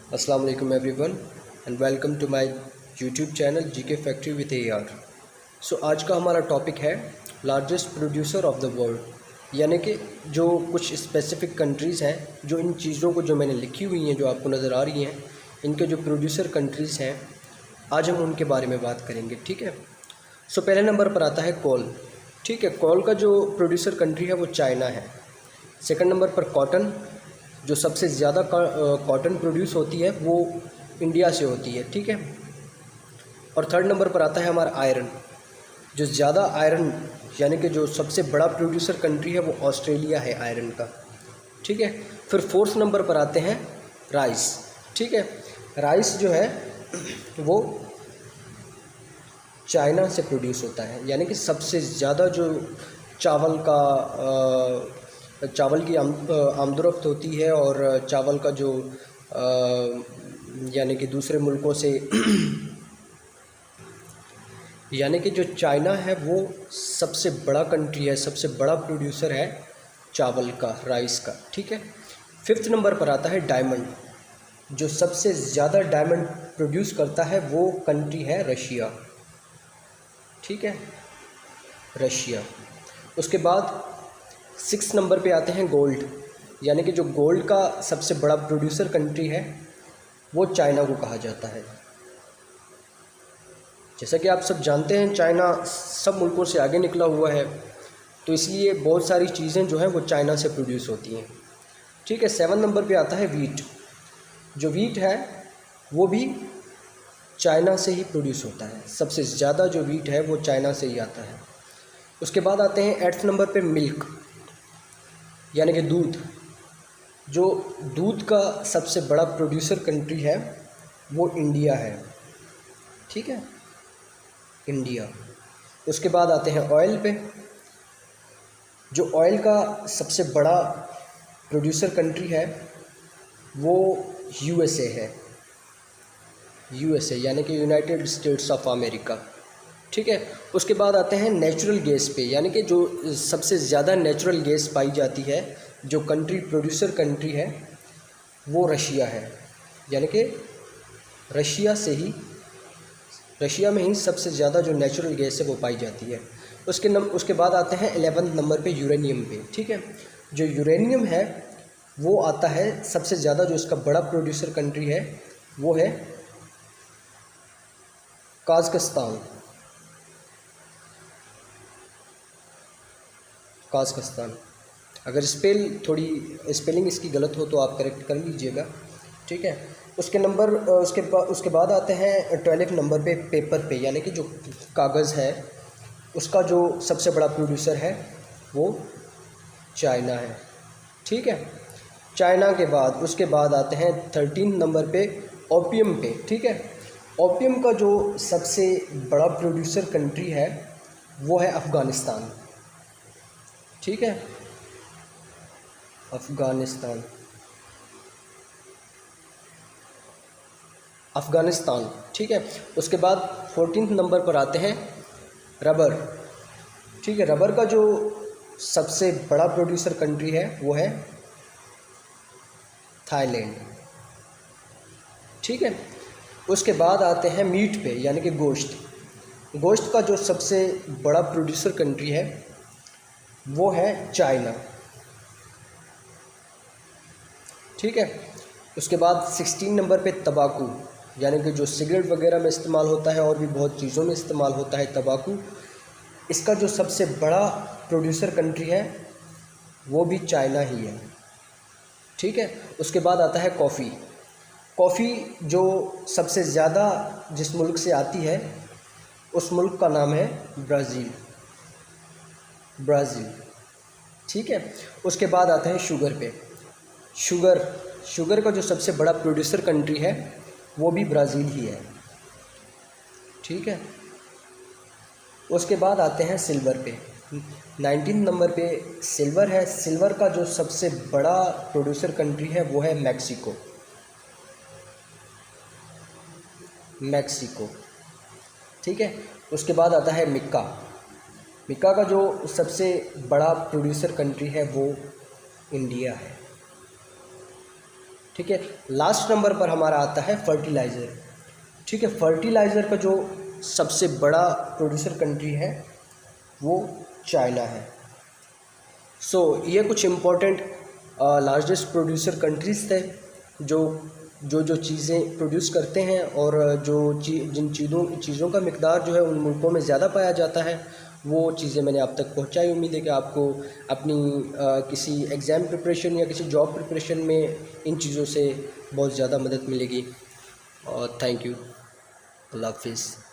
अस्सलाम वालेकुम everyone and welcome to my YouTube channel GK factory with AR। So आज का हमारा टॉपिक है largest producer of the world, यानी कि जो कुछ स्पेसिफिक कंट्रीज़ हैं जो इन चीज़ों को जो मैंने लिखी हुई हैं जो आपको नज़र आ रही हैं, इनके जो प्रोड्यूसर कंट्रीज़ हैं आज हम उनके बारे में बात करेंगे। ठीक है। सो पहले नंबर पर आता है कोल। ठीक है, कोल का जो प्रोड्यूसर कंट्री है वो चाइना है। सेकंड नंबर पर कॉटन, जो सबसे ज़्यादा कॉटन प्रोड्यूस होती है वो इंडिया से होती है। ठीक है। और थर्ड नंबर पर आता है हमारा आयरन, जो ज़्यादा आयरन यानी कि जो सबसे बड़ा प्रोड्यूसर कंट्री है वो ऑस्ट्रेलिया है आयरन का। ठीक है। फिर फोर्थ नंबर पर आते हैं राइस। ठीक है, राइस जो है वो चाइना से प्रोड्यूस होता है, यानी कि सबसे ज़्यादा जो चावल की आमदोरफ्त होती है और चावल का जो यानी कि दूसरे मुल्कों से यानी कि जो चाइना है वो सबसे बड़ा कंट्री है, सबसे बड़ा प्रोड्यूसर है चावल का, राइस का। ठीक है। फिफ्थ नंबर पर आता है डायमंड, जो सबसे ज़्यादा डायमंड प्रोड्यूस करता है वो कंट्री है रशिया। ठीक है, रशिया। उसके बाद सिक्स नंबर पे आते हैं गोल्ड, यानी कि जो गोल्ड का सबसे बड़ा प्रोड्यूसर कंट्री है वो चाइना को कहा जाता है। जैसा कि आप सब जानते हैं चाइना सब मुल्कों से आगे निकला हुआ है, तो इसलिए बहुत सारी चीज़ें जो हैं वो चाइना से प्रोड्यूस होती हैं। ठीक है। सेवन नंबर पे आता है वीट, जो वीट है वो भी चाइना से ही प्रोड्यूस होता है, सबसे ज़्यादा जो वीट है वो चाइना से ही आता है। उसके बाद आते हैं एट्थ नंबर पे मिल्क, यानी कि दूध, जो दूध का सबसे बड़ा प्रोड्यूसर कंट्री है वो इंडिया है। ठीक है, इंडिया। उसके बाद आते हैं ऑयल पे, जो ऑयल का सबसे बड़ा प्रोड्यूसर कंट्री है वो USA है, USA यानी कि यूनाइटेड स्टेट्स ऑफ अमेरिका। ठीक है। उसके बाद आते हैं नेचुरल गैस पे, यानी कि जो सबसे ज़्यादा नेचुरल गैस पाई जाती है, जो कंट्री प्रोड्यूसर कंट्री है वो रशिया है, यानी कि रशिया में ही सबसे ज़्यादा जो नेचुरल गैस है वो पाई जाती है। उसके बाद आते हैं 11 नंबर पे यूरेनियम पे। ठीक है, जो यूरेनियम है वो आता है सबसे ज़्यादा, जो इसका बड़ा प्रोड्यूसर कंट्री है वो है काज़ाकिस्तान। अगर स्पेलिंग इसकी गलत हो तो आप करेक्ट कर लीजिएगा। ठीक है। उसके बाद आते हैं 12 नंबर पे पेपर पे, यानी कि जो कागज़ है उसका जो सबसे बड़ा प्रोड्यूसर है वो चाइना है। ठीक है। चाइना के बाद उसके बाद आते हैं 13 नंबर पे ओपियम पे। ठीक है, ओपियम का जो सबसे बड़ा प्रोड्यूसर कंट्री है वो है अफ़गानिस्तान। ठीक है, अफ़गानिस्तान। ठीक है। उसके बाद 14 नंबर पर आते हैं रबर। ठीक है, रबर का जो सबसे बड़ा प्रोड्यूसर कंट्री है वो है थाईलैंड। ठीक है। उसके बाद आते हैं मीट पे, यानी कि गोश्त का जो सबसे बड़ा प्रोड्यूसर कंट्री है वो है चाइना। ठीक है। उसके बाद 16 नंबर पे तंबाकू, यानी कि जो सिगरेट वगैरह में इस्तेमाल होता है और भी बहुत चीज़ों में इस्तेमाल होता है तंबाकू, इसका जो सबसे बड़ा प्रोड्यूसर कंट्री है वो भी चाइना ही है। ठीक है। उसके बाद आता है कॉफ़ी जो सबसे ज़्यादा जिस मुल्क से आती है उस मुल्क का नाम है ब्राज़ील। ठीक है। उसके बाद आते हैं शुगर पे, शुगर का जो सबसे बड़ा प्रोड्यूसर कंट्री है वो भी ब्राज़ील ही है। ठीक है। उसके बाद आते हैं सिल्वर पे, 19 नंबर पे सिल्वर है। सिल्वर का जो सबसे बड़ा प्रोड्यूसर कंट्री है वो है मैक्सिको। ठीक है। उसके बाद आता है मिक्का का जो सबसे बड़ा प्रोड्यूसर कंट्री है वो इंडिया है। ठीक है। लास्ट नंबर पर हमारा आता है फर्टिलाइज़र। ठीक है, फर्टिलाइज़र का जो सबसे बड़ा प्रोड्यूसर कंट्री है वो चाइना है। सो ये कुछ इम्पोर्टेंट लार्जेस्ट प्रोड्यूसर कंट्रीज़ थे जो चीज़ें प्रोड्यूस करते हैं, और जिन चीज़ों का मिकदार जो है उन मुल्कों में ज़्यादा पाया जाता है, वो चीज़ें मैंने आप तक पहुंचाई। उम्मीद है कि आपको अपनी किसी एग्ज़ाम प्रिपरेशन या किसी जॉब प्रिपरेशन में इन चीज़ों से बहुत ज़्यादा मदद मिलेगी। और थैंक यू। अल्लाह हाफिज़।